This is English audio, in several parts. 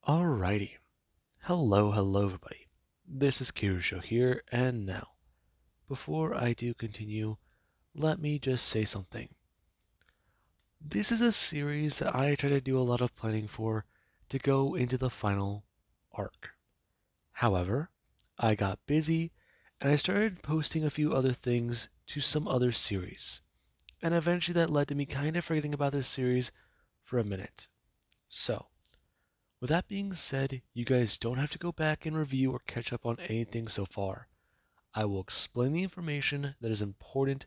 Alrighty. Hello everybody. This is Kirusho here, and now, before I do continue, let me just say something. This is a series that I try to do a lot of planning for to go into the final arc. However, I got busy and I started posting a few other things to some other series, and eventually that led to me kind of forgetting about this series for a minute. So, with that being said, you guys don't have to go back and review or catch up on anything so far. I will explain the information that is important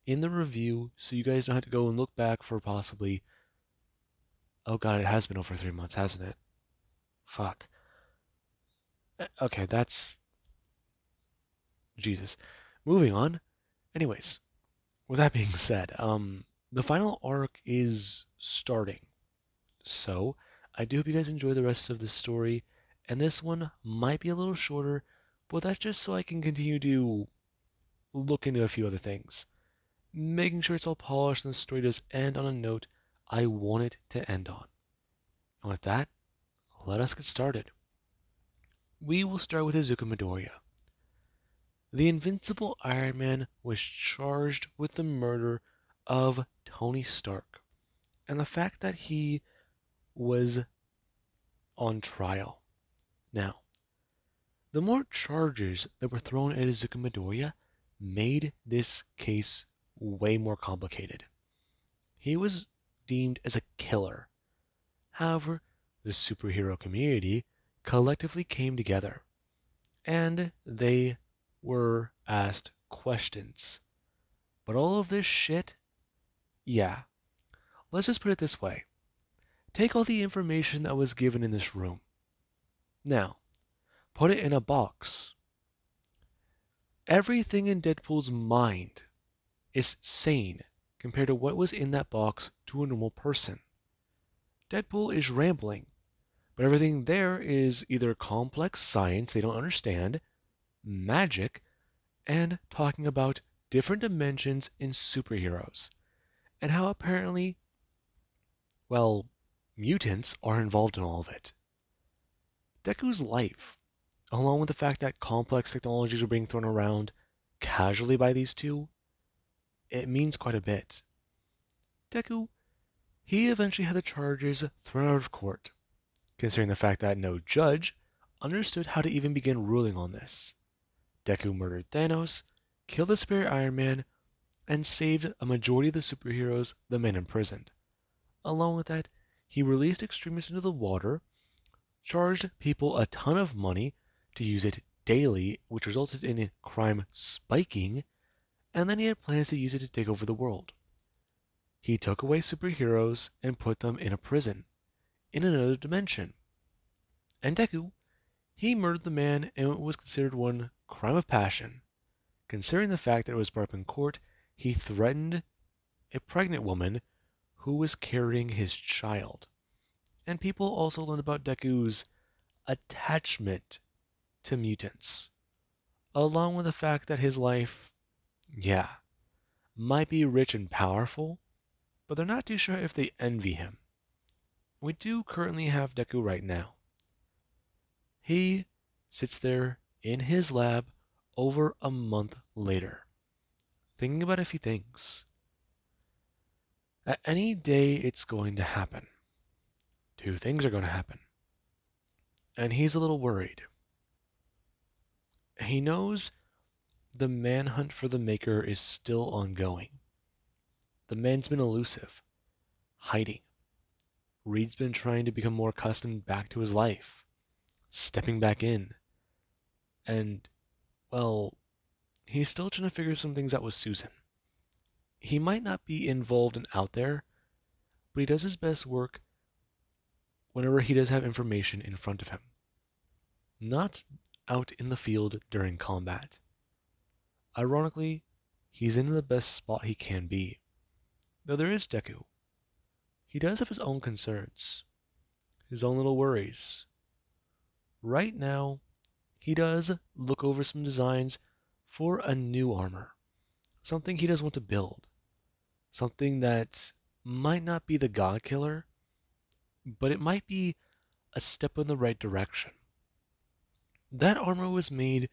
in the review so you guys don't have to go and look back for possibly. Oh god, it has been over 3 months, hasn't it? Fuck. Okay, that's. Jesus. Moving on. Anyways, with that being said, the final arc is starting. So, I do hope you guys enjoy the rest of the story, and this one might be a little shorter, but that's just so I can continue to look into a few other things, making sure it's all polished and the story does end on a note I want it to end on. And with that, let us get started. We will start with Izuku Midoriya. The invincible Iron Man was charged with the murder of Tony Stark, and the fact that he was on trial. Now, the more charges that were thrown at Izuku Midoriya made this case way more complicated. He was deemed as a killer. However, the superhero community collectively came together and they were asked questions. But all of this shit, yeah, let's just put it this way. Take all the information that was given in this room. Now, put it in a box. Everything in Deadpool's mind is sane compared to what was in that box to a normal person. Deadpool is rambling, but everything there is either complex science they don't understand, magic, and talking about different dimensions in superheroes, and how apparently, well, mutants are involved in all of it. Deku's life, along with the fact that complex technologies are being thrown around casually by these two, it means quite a bit. Deku, he eventually had the charges thrown out of court, considering the fact that no judge understood how to even begin ruling on this. Deku murdered Thanos, killed the Spirit Iron Man, and saved a majority of the superheroes the men imprisoned. Along with that, he released extremists into the water, charged people a ton of money to use it daily, which resulted in crime spiking, and then he had plans to use it to take over the world. He took away superheroes and put them in a prison, in another dimension. And Deku, he murdered the man and it was considered one crime of passion. Considering the fact that it was brought up in court, he threatened a pregnant woman who was carrying his child. And people also learned about Deku's attachment to mutants, along with the fact that his life, yeah, might be rich and powerful, but they're not too sure if they envy him. We do currently have Deku right now. He sits there in his lab over a month later, thinking about a few things. At any day, it's going to happen. Two things are going to happen. And he's a little worried. He knows the manhunt for the Maker is still ongoing. The man's been elusive, hiding. Reed's been trying to become more accustomed back to his life, stepping back in. And, well, he's still trying to figure some things out with Susan. He might not be involved and out there, but he does his best work whenever he does have information in front of him. Not out in the field during combat. Ironically, he's in the best spot he can be. Though there is Deku. He does have his own concerns, his own little worries. Right now, he does look over some designs for a new armor. Something he does want to build. Something that might not be the God Killer, but it might be a step in the right direction. That armor was made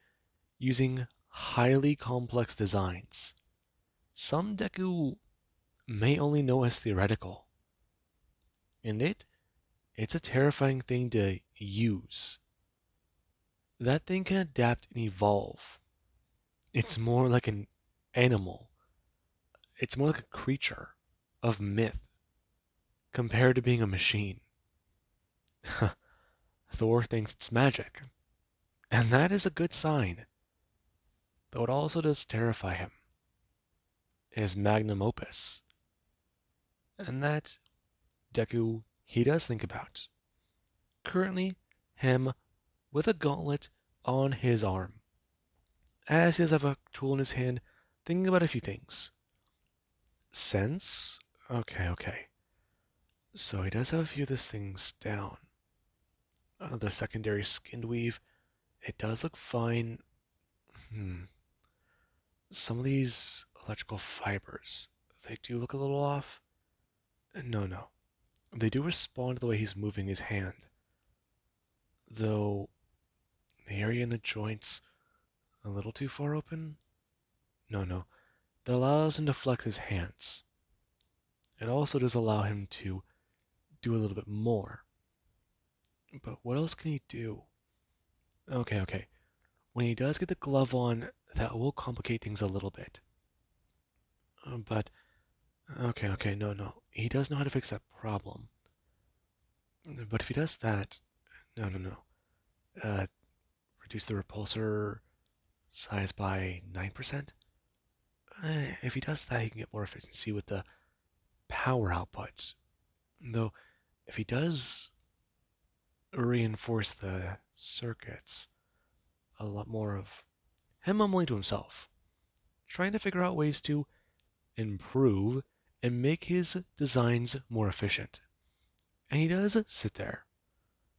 using highly complex designs. Some Deku may only know as theoretical, and it's a terrifying thing to use. That thing can adapt and evolve. It's more like an animal. It's more like a creature of myth compared to being a machine. Thor thinks it's magic, and that is a good sign, though it also does terrify him. His magnum opus, and that Deku he does think about. Currently, him with a gauntlet on his arm, as he does have a tool in his hand, thinking about a few things. Sense? Okay. So he does have a few of these things down. The secondary skin weave, it does look fine. Some of these electrical fibers, they do look a little off. No. They do respond to the way he's moving his hand. Though, the area in the joints, a little too far open? No. That allows him to flex his hands. It also does allow him to do a little bit more. But what else can he do? Okay. When he does get the glove on, that will complicate things a little bit. But, okay, no. He does know how to fix that problem. But if he does that, no. Reduce the repulsor size by 9%? If he does that, he can get more efficiency with the power outputs. Though, if he does reinforce the circuits, a lot more of him mumbling to himself, trying to figure out ways to improve and make his designs more efficient. And he does sit there,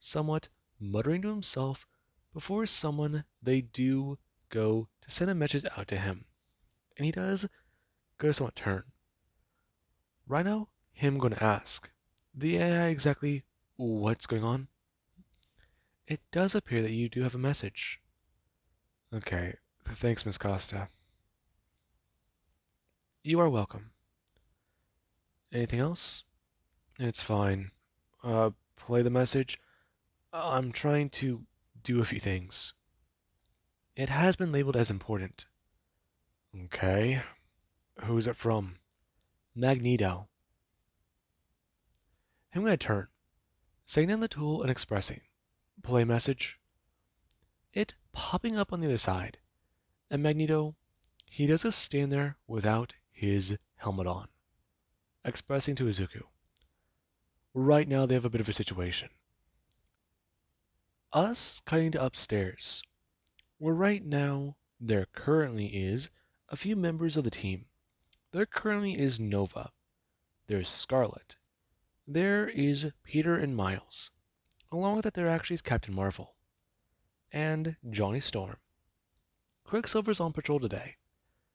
somewhat muttering to himself before someone they do go to send a message out to him. And he does go to somewhat turn. Right now, him going to ask the AI exactly what's going on. It does appear that you do have a message. Okay, thanks, Miss Costa. You are welcome. Anything else? It's fine. Play the message. I'm trying to do a few things. It has been labeled as important. Okay. Who's it from? Magneto. I'm going to turn. Setting in the tool and expressing. Play message. It popping up on the other side. And Magneto, he does just stand there without his helmet on. Expressing to Izuku. Right now they have a bit of a situation. Us cutting to upstairs, where right now there currently is a few members of the team. There currently is Nova. There's Scarlet. There is Peter and Miles. Along with that, there actually is Captain Marvel. And Johnny Storm. Quicksilver's on patrol today.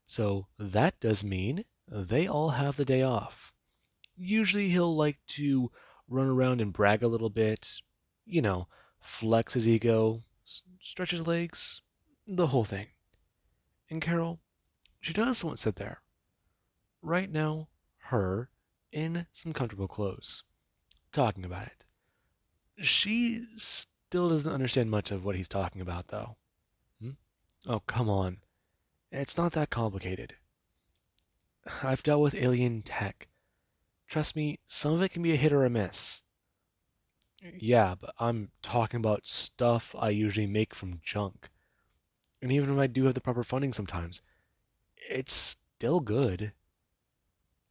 So that does mean they all have the day off. Usually he'll like to run around and brag a little bit, flex his ego, stretch his legs, the whole thing. And Carol, she does somewhat sit there. Right now, her in some comfortable clothes, talking about it. She still doesn't understand much of what he's talking about, though. Oh, come on. It's not that complicated. I've dealt with alien tech. Trust me, some of it can be a hit or a miss. Yeah, but I'm talking about stuff I usually make from junk. And even if I do have the proper funding sometimes, it's still good.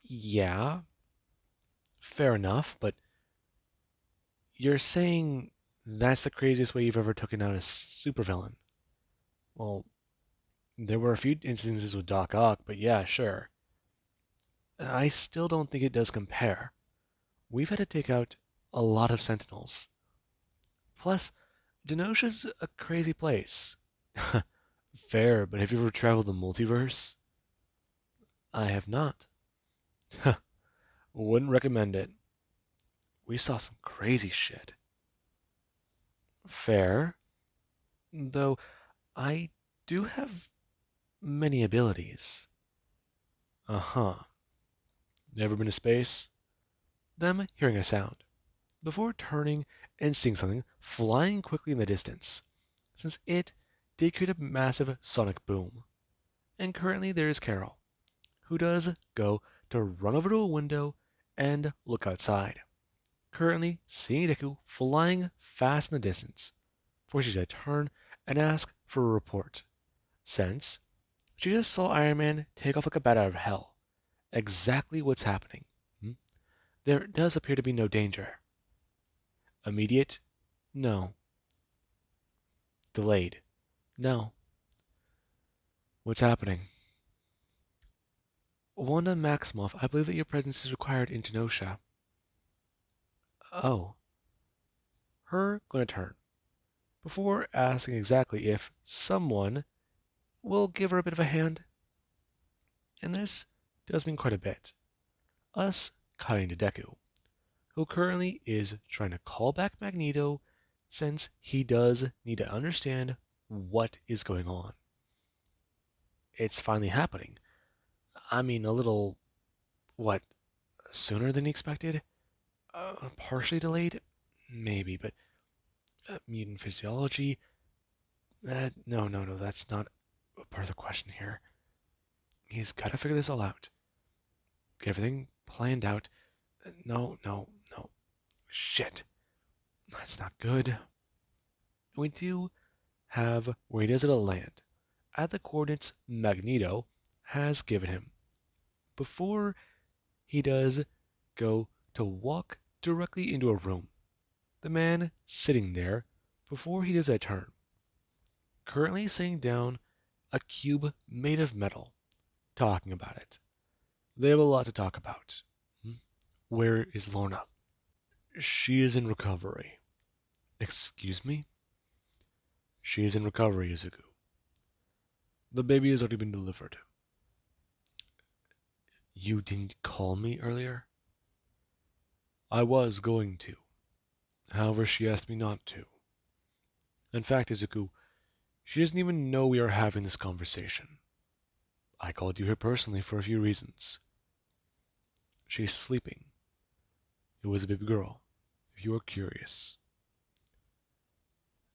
Yeah, fair enough, but you're saying that's the craziest way you've ever taken out a supervillain. Well, there were a few instances with Doc Ock, but yeah, sure. I still don't think it does compare. We've had to take out a lot of Sentinels. Plus, Genosha's a crazy place. Fair, but have you ever traveled the multiverse? I have not. Wouldn't recommend it. We saw some crazy shit. Fair, though I do have many abilities. Uh-huh. Never been to space? Them hearing a sound, before turning and seeing something flying quickly in the distance, since it did create a massive sonic boom. And currently there is Carol, who does go to run over to a window and look outside, currently seeing Deku flying fast in the distance, for she to turn and ask for a report, since she just saw Iron Man take off like a bat out of hell. Exactly what's happening. Hmm? There does appear to be no danger. Immediate? No. Delayed? No. What's happening? Wanda Maximoff, I believe that your presence is required in Genosha. Oh. Her gonna turn, before asking exactly if someone will give her a bit of a hand. And this does mean quite a bit. Us cutting to Deku, who currently is trying to call back Magneto since he does need to understand what is going on. It's finally happening. I mean, a little, what, sooner than he expected? Partially delayed? Maybe, but mutant physiology? No, that's not part of the question here. He's got to figure this all out. Get everything planned out. No. Shit. That's not good. We do have where he does it land at the coordinates Magneto has given him. Before he does go to walk directly into a room, the man sitting there before he does a turn, currently sitting down a cube made of metal, talking about it. They have a lot to talk about. Where is Lorna? She is in recovery. Excuse me? She is in recovery, Izuku. The baby has already been delivered. You didn't call me earlier? I was going to. However, she asked me not to. In fact, Izuku, she doesn't even know we are having this conversation. I called you here personally for a few reasons. She's sleeping. It was a baby girl, if you are curious.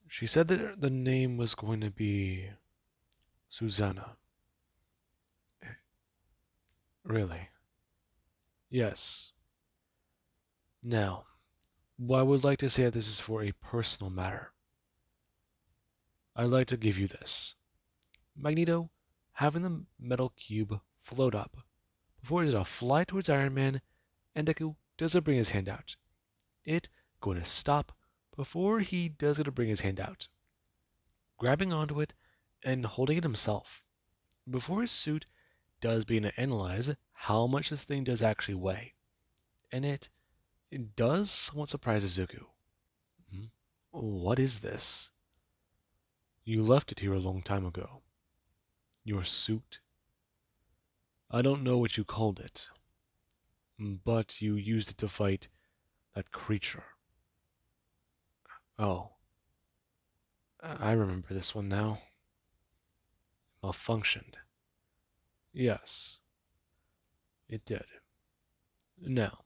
She said that the name was going to be Susanna. Really? Yes. Now, I would like to say that this is for a personal matter. I'd like to give you this. Magneto, having the metal cube float up, before it does a fly towards Iron Man, and Deku does it bring his hand out. It going to stop before he does it to bring his hand out, grabbing onto it and holding it himself, before his suit does begin to analyze how much this thing does actually weigh. And it does somewhat surprise Izuku. Hmm? What is this? You left it here a long time ago. Your suit? I don't know what you called it, but you used it to fight that creature. Oh, I remember this one now. Malfunctioned. Yes, it did. Now,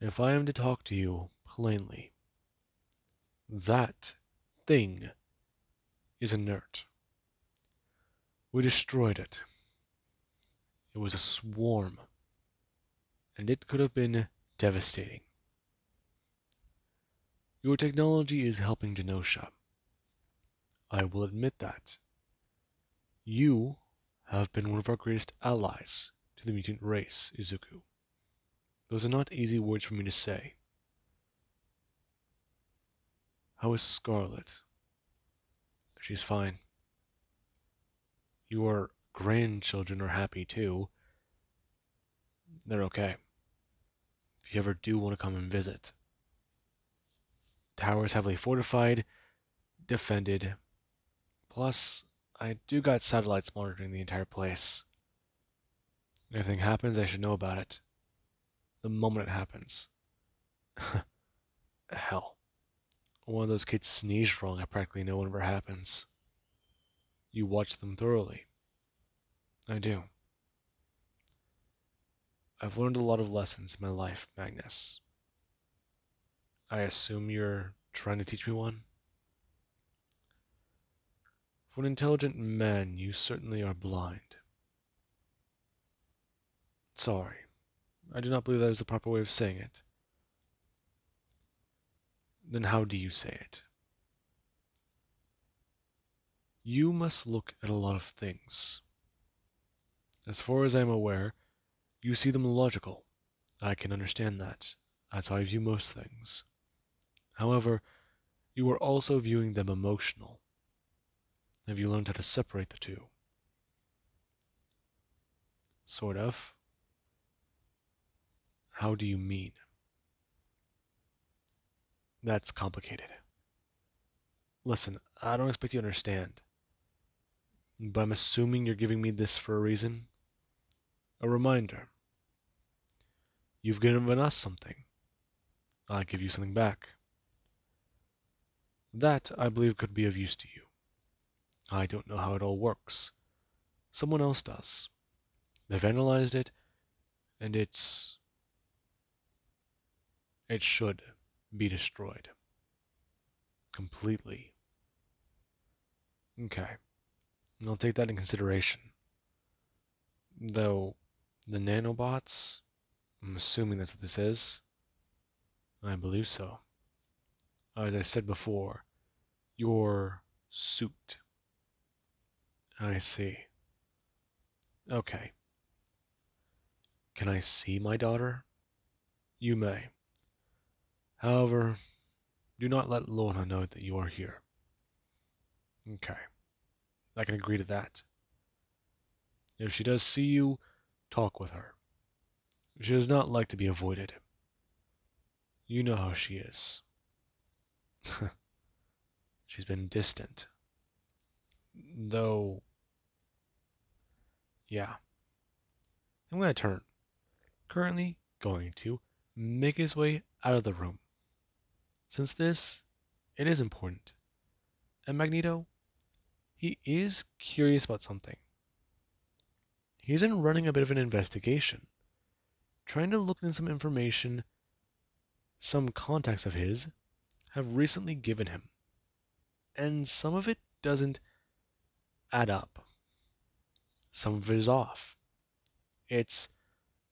if I am to talk to you plainly, that thing is inert. We destroyed it. It was a swarm, and it could have been devastating. Your technology is helping Genosha. I will admit that. You have been one of our greatest allies to the mutant race, Izuku. Those are not easy words for me to say. How is Scarlet? She's fine. Your grandchildren are happy too. They're okay. If you ever do want to come and visit. Tower is heavily fortified, defended. Plus, I do got satellites monitoring the entire place. If anything happens, I should know about it. The moment it happens. Hell. One of those kids sneezed wrong, I practically know whenever it happens. You watch them thoroughly. I do. I've learned a lot of lessons in my life, Magnus. I assume you're trying to teach me one? For an intelligent man, you certainly are blind. Sorry, I do not believe that is the proper way of saying it. Then how do you say it? You must look at a lot of things. As far as I am aware, you see them logical. I can understand that. That's how I view most things. However, you are also viewing them emotional. Have you learned how to separate the two? Sort of. How do you mean? That's complicated. Listen, I don't expect you to understand, but I'm assuming you're giving me this for a reason. A reminder. You've given us something. I give you something back. That, I believe, could be of use to you. I don't know how it all works. Someone else does. They've analyzed it, and it should be destroyed. Completely. Okay. I'll take that in consideration. Though, the nanobots, I'm assuming that's what this is. I believe so. As I said before, your suit. I see. Okay. Can I see my daughter? You may. However, do not let Lorna know that you are here. Okay. I can agree to that. If she does see you, talk with her. She does not like to be avoided. You know how she is. She's been distant. Though, yeah. I'm going to turn. Currently going to make his way out of the room. Since it is important. And Magneto, he is curious about something. He's been running a bit of an investigation, trying to look into some information some contacts of his have recently given him. And some of it doesn't add up. Some of it is off. It's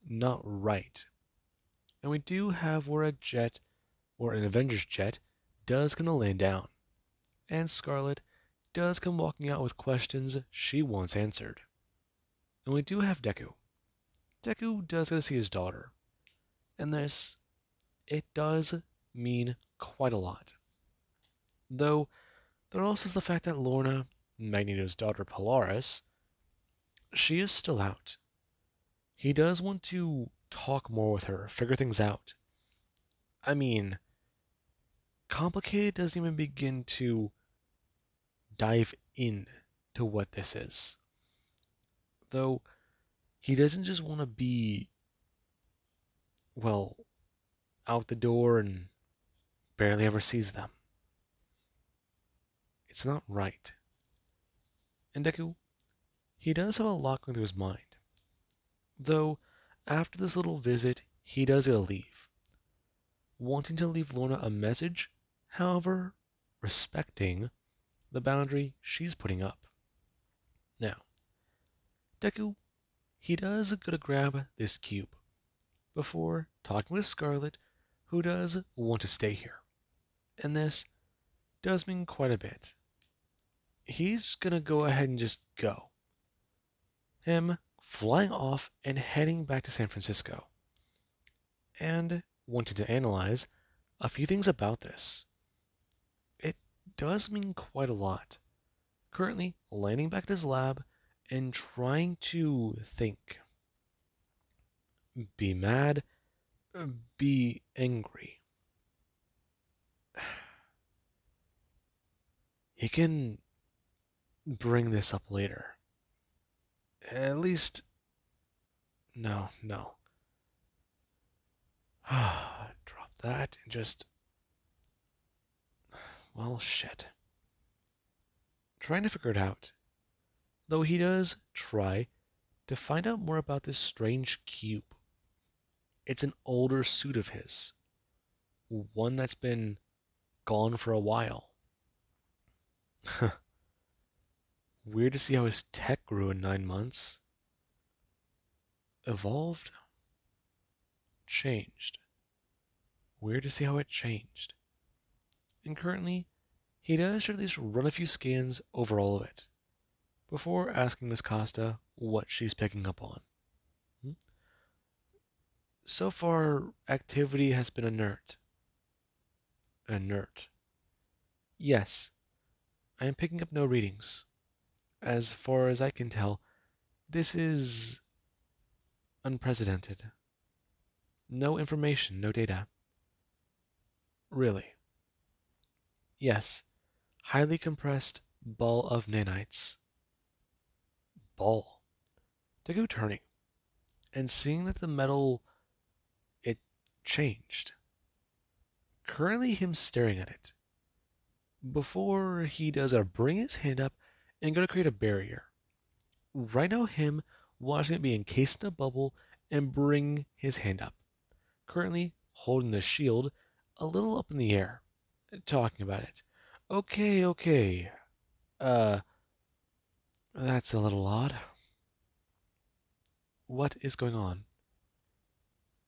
not right. And we do have where a jet, or an Avengers jet, does come to land down. And Scarlet does come walking out with questions she wants answered. And we do have Deku. Deku does go to see his daughter. And it does mean quite a lot. Though, there also is the fact that Lorna, Magneto's daughter Polaris, she is still out. He does want to talk more with her, figure things out. I mean, complicated doesn't even begin to dive in to what this is. Though, he doesn't just want to be, well, out the door and barely ever sees them. It's not right. And Deku, he does have a lot going through his mind. Though, after this little visit, he does get to leave. Wanting to leave Lorna a message, however, respecting the boundary she's putting up. Now, Deku, he does go to grab this cube before talking with Scarlet, who does want to stay here. And this does mean quite a bit. He's gonna go ahead and just go. Him flying off and heading back to San Francisco. And wanting to analyze a few things about this. It does mean quite a lot. Currently landing back at his lab and trying to think. Be mad, be angry. He can bring this up later. At least, no. Drop that and just Well, shit. Trying to figure it out. Though he does try to find out more about this strange cube. It's an older suit of his, one that's been gone for a while. Weird to see how his tech grew in 9 months. Evolved? Changed. Weird to see how it changed. And currently, he does at least run a few scans over all of it, before asking Miss Costa what she's picking up on. Hmm? So far, activity has been inert. Inert. Yes, I am picking up no readings. As far as I can tell, this is unprecedented. No information, no data. Really. Yes, highly compressed ball of nanites. Ball. Deku turning, and seeing that the metal, it changed. Currently him staring at it. Before he does bring his hand up and go to create a barrier. Right now him watching it be encased in a bubble and bring his hand up. Currently holding the shield a little up in the air. Talking about it. Okay, okay. Uh, that's a little odd. What is going on?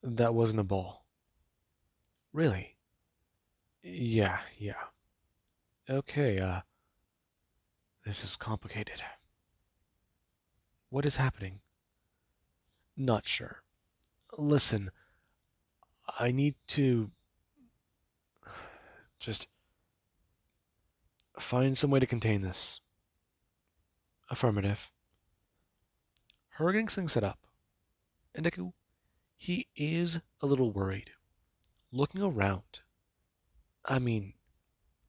That wasn't a ball. Really? Yeah, yeah. Okay, this is complicated. What is happening? Not sure. Listen, I need to just find some way to contain this. Affirmative. Her getting things set up. And Deku, he is a little worried. Looking around. I mean,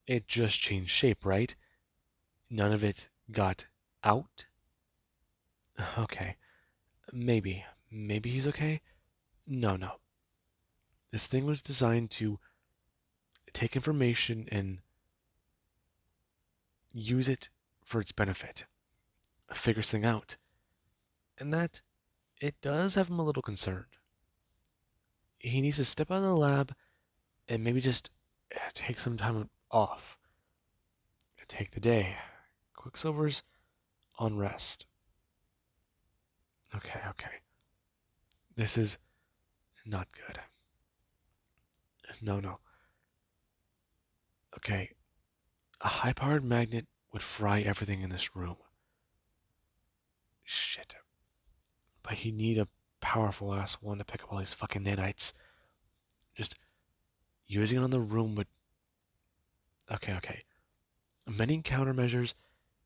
it just changed shape, right? None of it got out? Okay. Maybe. Maybe he's okay? No, no. This thing was designed to take information and use it for its benefit. Figure something out. And that, it does have him a little concerned. He needs to step out of the lab and maybe just take some time off. Take the day. Quicksilver's on rest. Okay, okay. This is not good. No, no. Okay. A high powered magnet would fry everything in this room. Shit. But he'd need a powerful ass one to pick up all these fucking nanites. Just using it on the room would. Okay, okay. Many countermeasures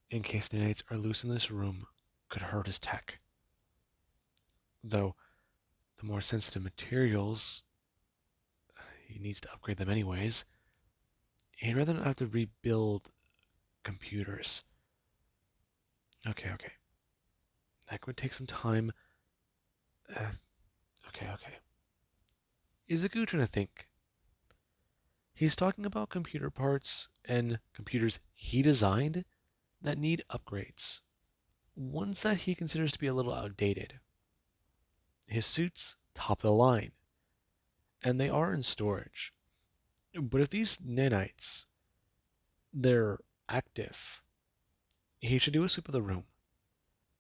in case nanites are loose in this room could hurt his tech. Though, the more sensitive materials, he needs to upgrade them anyways. He'd rather not have to rebuild computers. Okay, okay. That would take some time. Okay, okay. Izuku trying to think. He's talking about computer parts and computers he designed that need upgrades. Ones that he considers to be a little outdated. His suits, top of the line. And they are in storage. But if these nanites, they're active, he should do a sweep of the room.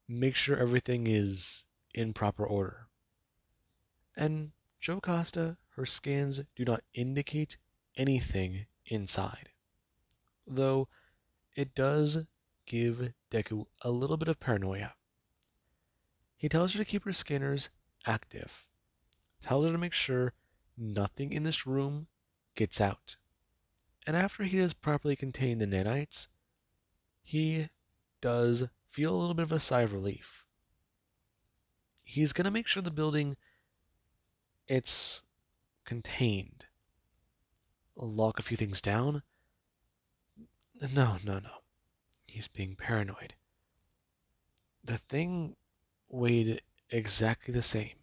Make sure everything is in proper order. And Joe Costa, her scans do not indicate anything inside. Though it does give Deku a little bit of paranoia. He tells her to keep her scanners active. Tells her to make sure nothing in this room gets out. And after he has properly contained the nanites, he does feel a little bit of a sigh of relief. He's going to make sure the building, it's contained. Lock a few things down. No, no, no. He's being paranoid. The thing weighed exactly the same.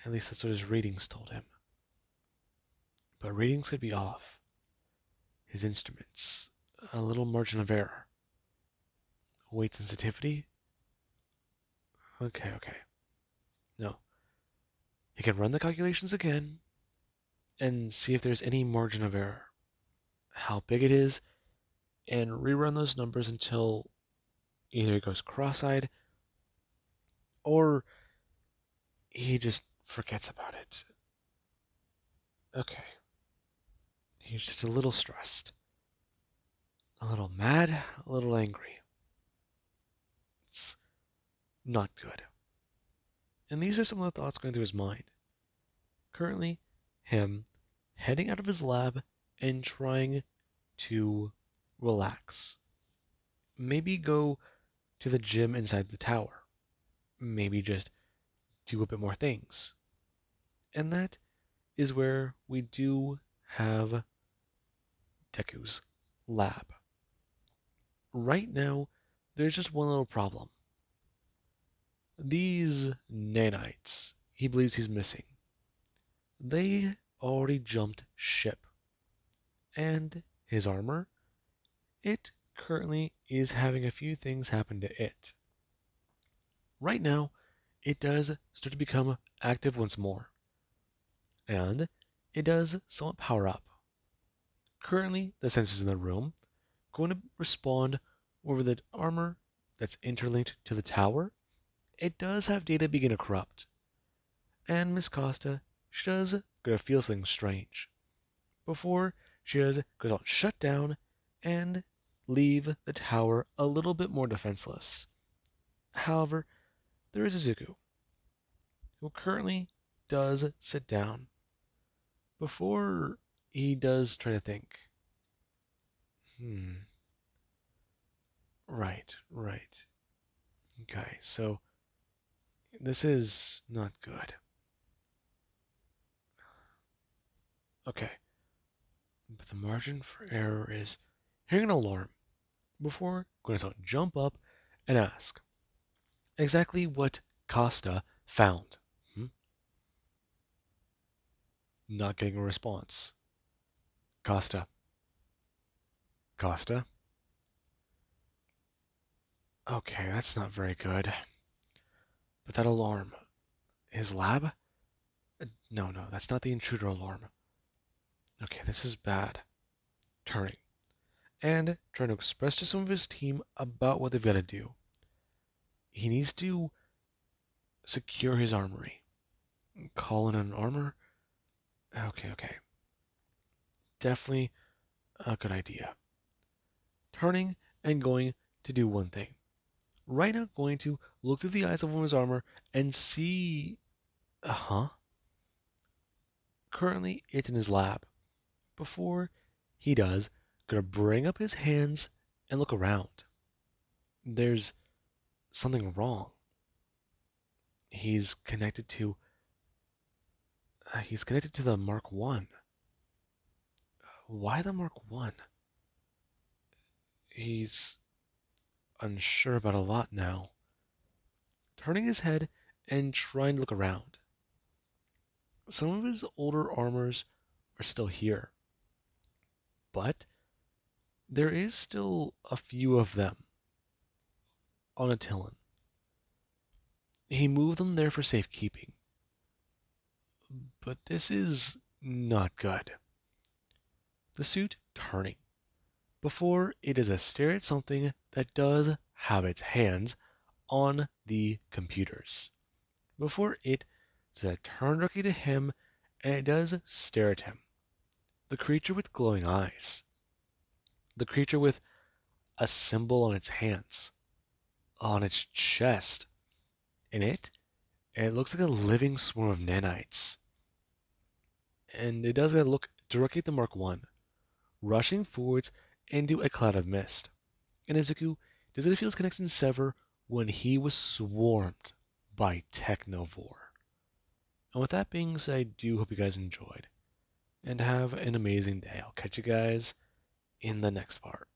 At least that's what his readings told him. But readings could be off. his instruments. A little margin of error. Weight sensitivity? Okay, okay. No. He can run the calculations again and see if there's any margin of error, how big it is, and rerun those numbers until either he goes cross-eyed or he just forgets about it. Okay. He's just a little stressed, a little mad, a little angry. It's not good. And these are some of the thoughts going through his mind. Currently, him heading out of his lab and trying to relax. Maybe go to the gym inside the tower. Maybe just do a bit more things. And that is where we do have Deku's lab. Right now, there's just one little problem. These nanites he believes he's missing, they already jumped ship. And his armor, it currently is having a few things happen to it. Right now, it does start to become active once more. And it does somewhat power up. Currently, the sensors in the room going to respond over the armor that's interlinked to the tower. It does have data begin to corrupt. And Miss Costa, she does gonna feel something strange. Before she does goes on shut down and leave the tower a little bit more defenseless. However, there is Izuku, who currently does sit down. Before he does try to think. Right, right. Okay, so this is not good. Okay, but the margin for error is hearing an alarm before going to jump up and ask exactly what Costa found. Not getting a response. Costa. Costa? Okay, that's not very good. But that alarm. His lab? No, no, that's not the intruder alarm. Okay, this is bad. Turning. And trying to express to some of his team about what they've got to do. He needs to secure his armory. Call in an armor? Okay, okay. Definitely a good idea. Turning and going to do one thing. Right now, going to look through the eyes of one of his armor and see. Currently, it's in his lab. Before he does, gonna bring up his hands and look around. There's something wrong. He's connected to. He's connected to the Mark 1. Why the Mark 1? He's unsure about a lot now. Turning his head and trying to look around. Some of his older armors are still here, but there is still a few of them on Attilan. He moved them there for safekeeping. But this is not good. The suit turning. Before it is a stare at something that does have its hands on the computers. Before it does a turn directly to him and it does stare at him. The creature with glowing eyes. The creature with a symbol on its hands. On its chest. In it, it looks like a living swarm of nanites. And it does look directly at the Mark 1, rushing forwards into a cloud of mist. And Izuku, does it feel his connection sever when he was swarmed by Technovore? And with that being said, I do hope you guys enjoyed. And have an amazing day. I'll catch you guys in the next part.